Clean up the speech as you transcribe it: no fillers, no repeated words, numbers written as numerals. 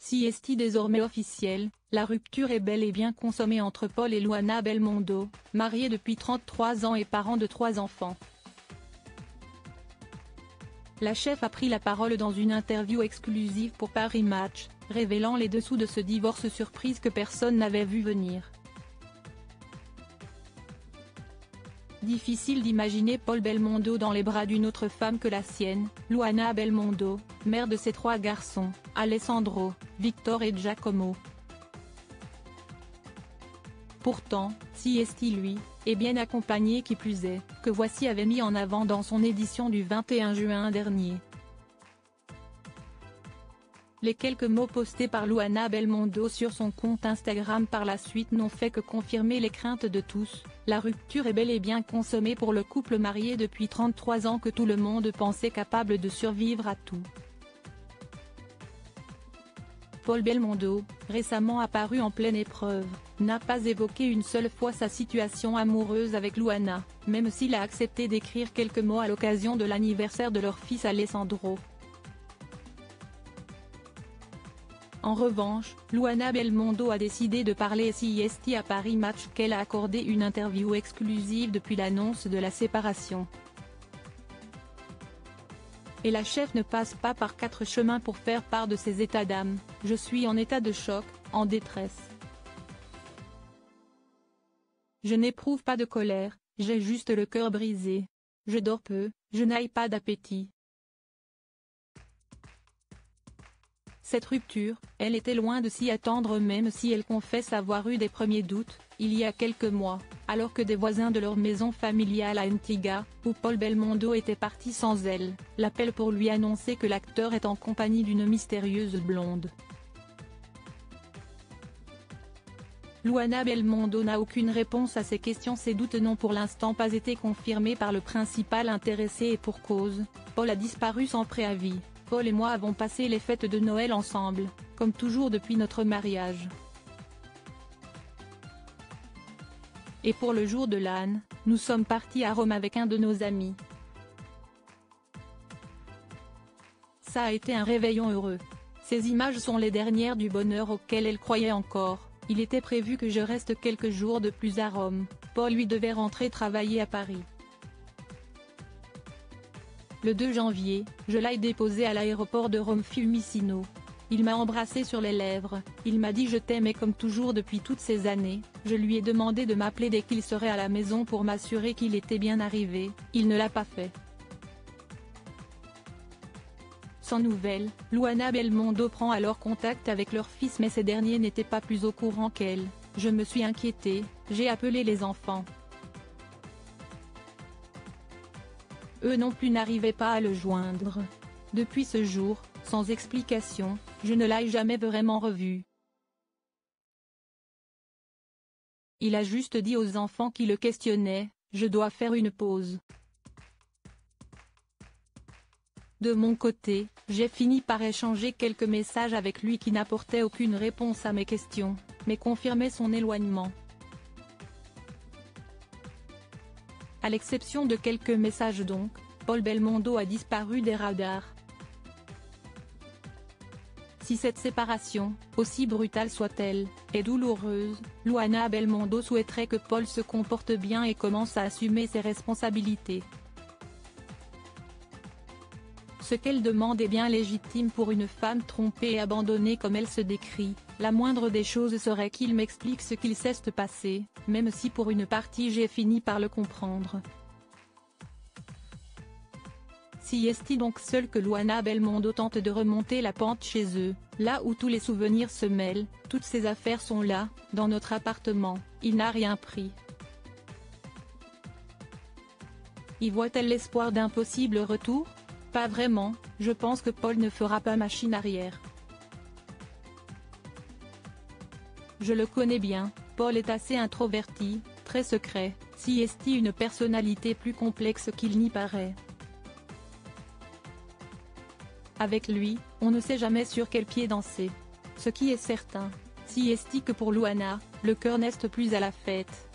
Si est désormais officiel, la rupture est bel et bien consommée entre Paul et Luana Belmondo, mariés depuis 33 ans et parents de 3 enfants. La chef a pris la parole dans une interview exclusive pour Paris Match, révélant les dessous de ce divorce surprise que personne n'avait vu venir. Difficile d'imaginer Paul Belmondo dans les bras d'une autre femme que la sienne, Luana Belmondo, mère de ses 3 garçons, Alessandro, Victor et Giacomo. Pourtant, Si lui, est bien accompagné qui plus est, que Voici avait mis en avant dans son édition du 21 juin dernier. Les quelques mots postés par Luana Belmondo sur son compte Instagram par la suite n'ont fait que confirmer les craintes de tous. La rupture est bel et bien consommée pour le couple marié depuis 33 ans que tout le monde pensait capable de survivre à tout. Paul Belmondo, récemment apparu en pleine épreuve, n'a pas évoqué une seule fois sa situation amoureuse avec Luana, même s'il a accepté d'écrire quelques mots à l'occasion de l'anniversaire de leur fils Alessandro. En revanche, Luana Belmondo a décidé de parler SIST à Paris Match qu'elle a accordé une interview exclusive depuis l'annonce de la séparation. Et la chef ne passe pas par 4 chemins pour faire part de ses états d'âme. Je suis en état de choc, en détresse. Je n'éprouve pas de colère, j'ai juste le cœur brisé. Je dors peu, je n'ai pas d'appétit. Cette rupture, elle était loin de s'y attendre même si elle confesse avoir eu des premiers doutes, il y a quelques mois, alors que des voisins de leur maison familiale à Antigua, où Paul Belmondo était parti sans elle, l'appellent pour lui annoncer que l'acteur est en compagnie d'une mystérieuse blonde. Luana Belmondo n'a aucune réponse à ces questions. Ces doutes n'ont pour l'instant pas été confirmés par le principal intéressé et pour cause, Paul a disparu sans préavis. Paul et moi avons passé les fêtes de Noël ensemble, comme toujours depuis notre mariage. Et pour le jour de l'âne, nous sommes partis à Rome avec un de nos amis. Ça a été un réveillon heureux. Ces images sont les dernières du bonheur auquel elle croyait encore. Il était prévu que je reste quelques jours de plus à Rome. Paul lui devait rentrer travailler à Paris. Le 2 janvier, je l'ai déposé à l'aéroport de Rome Fiumicino. Il m'a embrassé sur les lèvres, il m'a dit je t'aimais comme toujours depuis toutes ces années, je lui ai demandé de m'appeler dès qu'il serait à la maison pour m'assurer qu'il était bien arrivé, il ne l'a pas fait. Sans nouvelles, Luana Belmondo prend alors contact avec leur fils mais ces derniers n'étaient pas plus au courant qu'elle. Je me suis inquiétée, j'ai appelé les enfants. Eux non plus n'arrivaient pas à le joindre. Depuis ce jour, sans explication, je ne l'ai jamais vraiment revu. Il a juste dit aux enfants qui le questionnaient, je dois faire une pause. De mon côté, j'ai fini par échanger quelques messages avec lui qui n'apportaient aucune réponse à mes questions, mais confirmaient son éloignement. À l'exception de quelques messages donc, Paul Belmondo a disparu des radars. Si cette séparation, aussi brutale soit-elle, est douloureuse, Luana Belmondo souhaiterait que Paul se comporte bien et commence à assumer ses responsabilités. Ce qu'elle demande est bien légitime pour une femme trompée et abandonnée comme elle se décrit. La moindre des choses serait qu'il m'explique ce qu'il s'est passé, même si pour une partie j'ai fini par le comprendre. Si est donc seul que Luana Belmondo tente de remonter la pente chez eux, là où tous les souvenirs se mêlent, toutes ses affaires sont là, dans notre appartement, il n'a rien pris. Y voit-elle l'espoir d'un possible retour? Pas vraiment, je pense que Paul ne fera pas machine arrière. Je le connais bien, Paul est assez introverti, très secret, si est une personnalité plus complexe qu'il n'y paraît. Avec lui, on ne sait jamais sur quel pied danser. Ce qui est certain, si est que pour Luana, le cœur n'est plus à la fête.